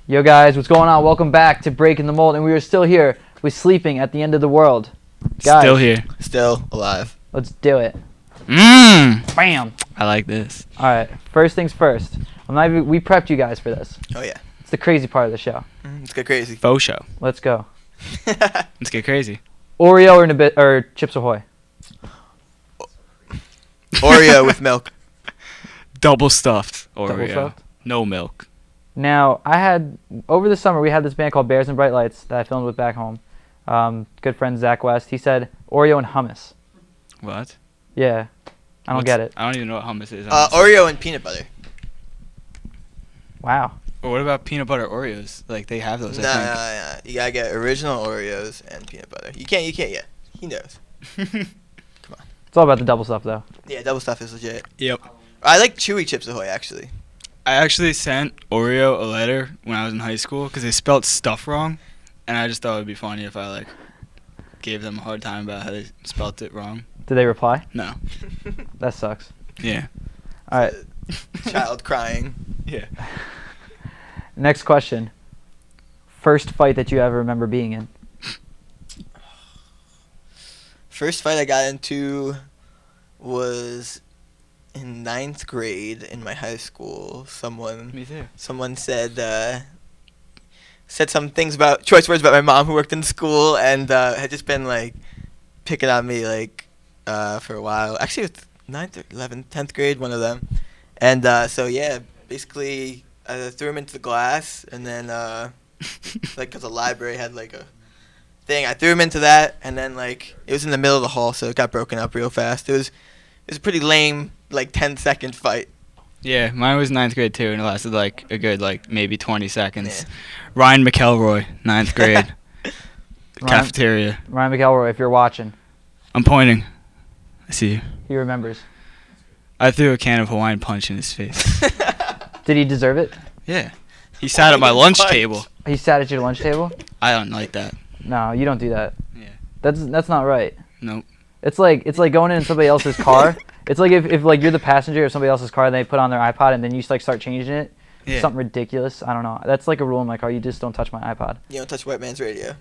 Yo guys, what's going on? Welcome back to Breaking the Mold, and we are still here with Sleeping at the End of the World. Guys, Still here. Still alive. let's do it. Bam! I like this. All right, first things first. We prepped you guys for this. Oh yeah. It's the crazy part of the show. Let's get crazy. Faux show. Let's go. Let's get crazy. Oreo or Chips Ahoy? Oreo with milk. Double stuffed Oreo. Double stuffed? No milk. Now, over the summer, we had this band called Bears and Bright Lights that I filmed with back home. Good friend Zach West. He said Oreo and hummus. What? Yeah. I don't get it. I don't even know what hummus is. honestly. Oreo and peanut butter. Wow. Or what about peanut butter Oreos? Like they have those. Nah, I nah. You gotta get original Oreos and peanut butter. You can't yet. He knows. think. It's all about the double stuff, though. Yeah, double stuff is legit. Yep. I like chewy Chips Ahoy actually. I actually sent Oreo a letter when I was in high school because they spelled stuff wrong, and I just thought it would be funny if I gave them a hard time about how they spelt it wrong. Did they reply? No. That sucks. Yeah. All right. Child crying. Yeah. Next question. First fight that you ever remember being in? First fight I got into was in 9th grade in my high school. Me too. Someone said some things about choice words about my mom who worked in school and had just been picking on me for a while. Actually, it was 9th or 11th, 10th grade, one of them. And so yeah, basically I threw him into the glass, and then because the library had a thing, I threw him into that, and then it was in the middle of the hall, so it got broken up real fast. It was a pretty lame 10-second fight. Yeah, mine was 9th grade too, and it lasted a good maybe 20 seconds. Yeah. Ryan McElroy, 9th grade, cafeteria. Ryan McElroy, if you're watching, I'm pointing. I see you. he remembers. I threw a can of Hawaiian Punch in his face. Did he deserve it? Yeah. He sat at my lunch Punch. table. He sat at your lunch table? I don't like that. No, you don't do that. Yeah. That's not right. Nope. It's like going in somebody else's car. It's like if you're the passenger of somebody else's car and they put on their iPod and then you start changing it. Yeah. Something ridiculous. I don't know. That's like a rule in my car. You just don't touch my iPod. You don't touch white man's radio.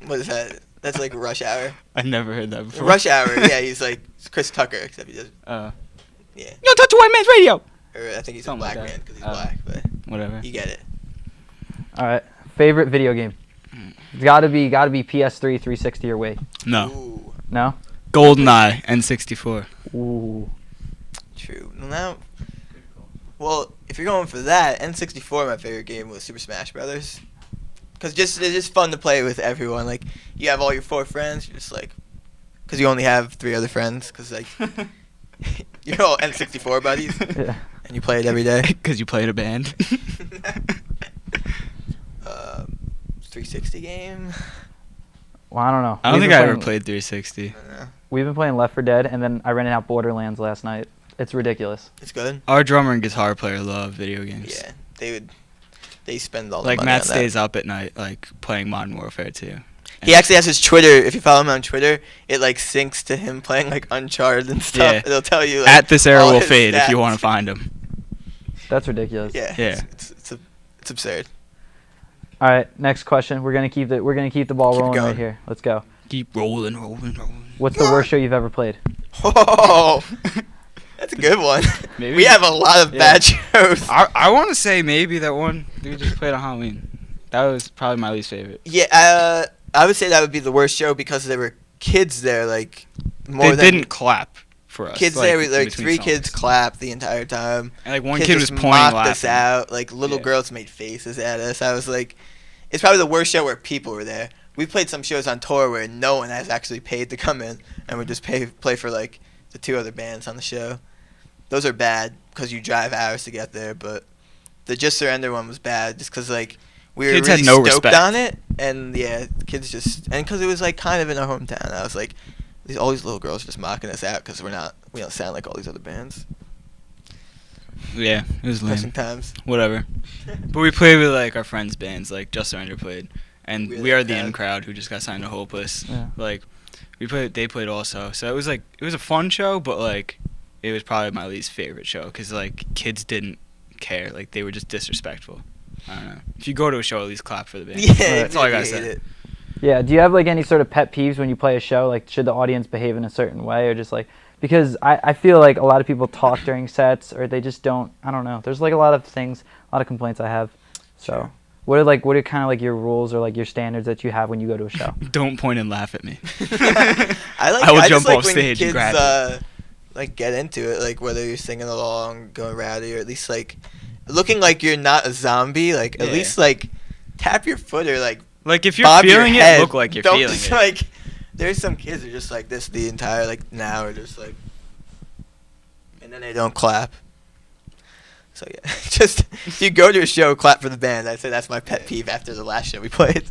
What is that? That's Rush Hour. I never heard that before. Rush Hour, yeah, he's it's Chris Tucker, except he does, yeah. You don't touch a white man's radio! Or I think he's Something a like black that. man because he's black, but Whatever. you get it. All right. Favorite video game? It's gotta be PS3, 360 or Wii. No. Ooh, No? GoldenEye, N64. Ooh. true. Well, if you're going for that, N64, my favorite game was Super Smash Brothers. Because it's just fun to play with everyone. You have all your 4 friends, you're just because you only have 3 other friends, because you're all N64 buddies, Yeah. and you play it every day. Because you played a band. 360 game? Well, I don't know. I don't We've think been I ever playing- played 360. I don't know. We've been playing Left 4 Dead, and then I rented out Borderlands last night. It's ridiculous. It's good? Our drummer and guitar player love video games. Yeah, they spend all the money Matt on that. stays up at night, playing Modern Warfare 2. He actually has his Twitter. If you follow him on Twitter, it syncs to him playing Uncharted and stuff. Yeah. It'll tell you At this era all will his fade if you stats. want to find him. That's ridiculous. Yeah. Yeah. It's absurd. All right. Next question. We're gonna keep the ball Keep it rolling right going. here. Let's go. Keep rolling. What's the worst show you've ever played? Oh, that's a good one. Maybe. We have a lot of bad shows. I want to say maybe that one we just played on Halloween. That was probably my least favorite. Yeah, I would say that would be the worst show because there were kids there, more They than didn't clap for us. kids there. in Like between 3 songs. kids clapped the entire time. And one Kids kid was just pointing, mocked laughing. us out. Little Yeah. girls made faces at us. I was it's probably the worst show where people were there. We played some shows on tour where no one has actually paid to come in, and we just play for the 2 other bands on the show. Those are bad because you drive hours to get there. But the Just Surrender one was bad just because we were Kids had really no stoked respect. on it, and yeah, kids just because it was kind of in our hometown. I was all these little girls are just mocking us out because we don't sound like all these other bands. Yeah, it was lame. Depressing times. Whatever. But we played with our friends' bands, Just Surrender played, and We're We the Are the Crowd. In Crowd, who just got signed to Hopeless. Yeah. They played also, so it was it was a fun show, but it was probably my least favorite show because kids didn't care, they were just disrespectful. I don't know. If you go to a show, at least clap for the band. Yeah, That's all I gotta hate say. it. Yeah. Do you have like any sort of pet peeves when you play a show? Like, should the audience behave in a certain way, or just like because I feel like a lot of people talk during sets, or they just don't. I don't know. There's like a lot of things, a lot of complaints I have. So, Sure. what are kind of like your rules or like your standards that you have when you go to a show? Don't point and laugh at me. I will just jump like off when stage kids, and grab it. like get into it, like whether you're singing along, going rowdy, or at least like looking like you're not a zombie. Like at Yeah. least like tap your foot or like Like if you're bob your feeling head. it, look like you're Don't feeling just, it. Like there's some kids who are just like this the entire like now or just like, and then they don't clap. So yeah, just if you go to a show, clap for the band. I'd say that's my pet peeve after the last show we played.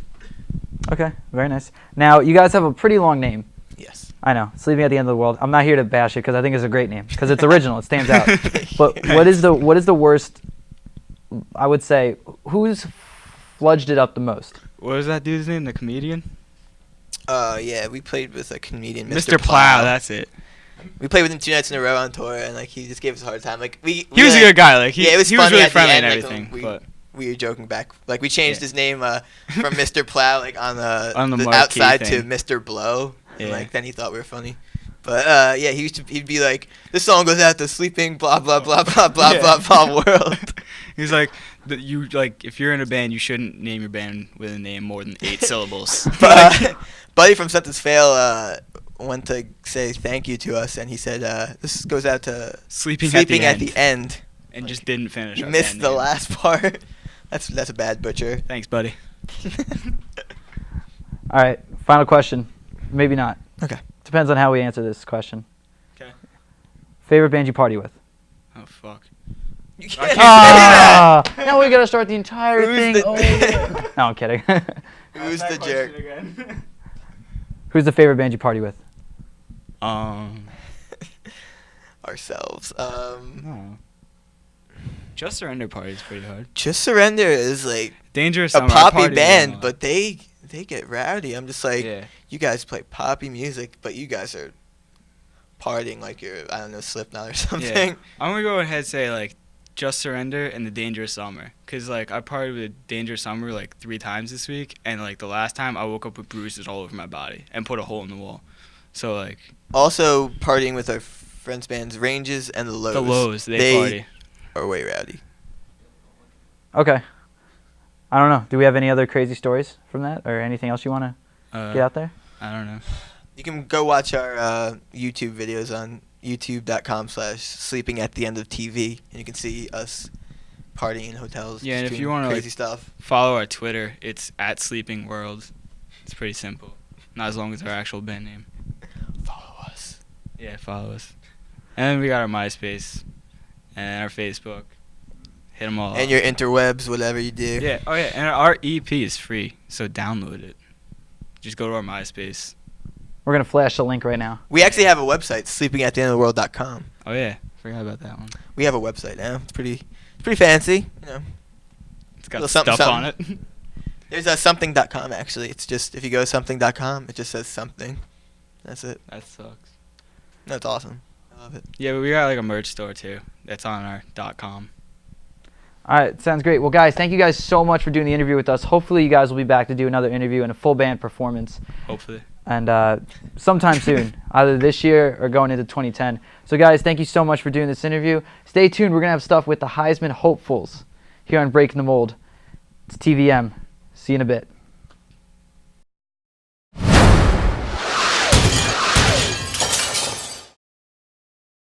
Okay, very nice. Now you guys have a pretty long name. Yes. I know, Sleeping at the End of the World. I'm not here to bash it because I think it's a great name because it's original. It stands out. But what is the worst? I would say who's fludged it up the most? What was that dude's name? The comedian? Yeah, we played with a comedian, Mr. Plow. That's it. We played with him 2 nights in a row on tour, and like he just gave us a hard time. Like He was a good guy. Like Yeah, it was he was funny really at the friendly end, and like, everything. we- But we were joking back. Like we changed Yeah. his name from Mr. Plow like on the, On the marquee outside thing. to Mr. Blow. And, Yeah. like then he thought we were funny. But yeah, he'd be like, this song goes out to sleeping blah blah blah blah blah Yeah. blah blah world. he's like, you like if you're in a band, you shouldn't name your band with a name more than 8 syllables. But Buddy from Sentence Fail went to say thank you to us, and he said this goes out to Sleeping at the end. and just didn't finish. He our missed band the name. last part. That's a bad butcher. Thanks, buddy. All right, final question. Maybe not. Okay. Depends on how we answer this question. Okay. Favorite band you party with? Oh fuck. You I can't can't say that. Now we gotta start the entire Who's thing the- over. No, I'm kidding. Who's the jerk? Who's the favorite band you party with? Ourselves. No. Just Surrender Party is pretty hard. Just Surrender is like Dangerous a Summer, I poppy partied with them band, a lot. but they get rowdy. I'm just like, yeah. you guys play poppy music, but you guys are partying like you're, I don't know, Slipknot or something. I'm gonna go ahead and say like Just Surrender and the Dangerous Summer, cause like I partied with Dangerous Summer like 3 times this week, and like the last time I woke up with bruises all over my body and put a hole in the wall. So like Also partying with our friends' bands Ranges and the Lows. the Lows, they party. Are way rowdy. Okay. I don't know. Do we have any other crazy stories from that, or anything else you want to get out there? I don't know. You can go watch our YouTube videos on youtube.com/sleeping at the end of TV, and you can see us partying in hotels. Yeah, and just if you doing wanna, crazy like, stuff. Follow our Twitter. It's @SleepingWorld. It's pretty simple. Not as long as our actual band name. Follow us. Yeah, follow us. And then we got our MySpace and our Facebook. Hit them all And up. your interwebs, whatever you do. Yeah. Oh yeah. And our EP is free, so download it. Just go to our MySpace. We're gonna flash the link right now. We actually have a website, sleepingattheendoftheworld.com. Oh yeah. Forgot about that one. We have a website now. It's pretty fancy. You know, It's got Little stuff something, on it. there's a something.com actually. It's just if you go to something.com, it just says something. That's it. That sucks. That's awesome. I love it. Yeah, but we got like a merch store too. That's on our .com. All right, sounds great. Well, guys, thank you guys so much for doing the interview with us. Hopefully, you guys will be back to do another interview and a full band performance, Hopefully. and sometime soon, either this year or going into 2010. So, guys, thank you so much for doing this interview. Stay tuned. We're gonna have stuff with the Heisman hopefuls here on Breaking the Mold. It's TVM. See you in a bit.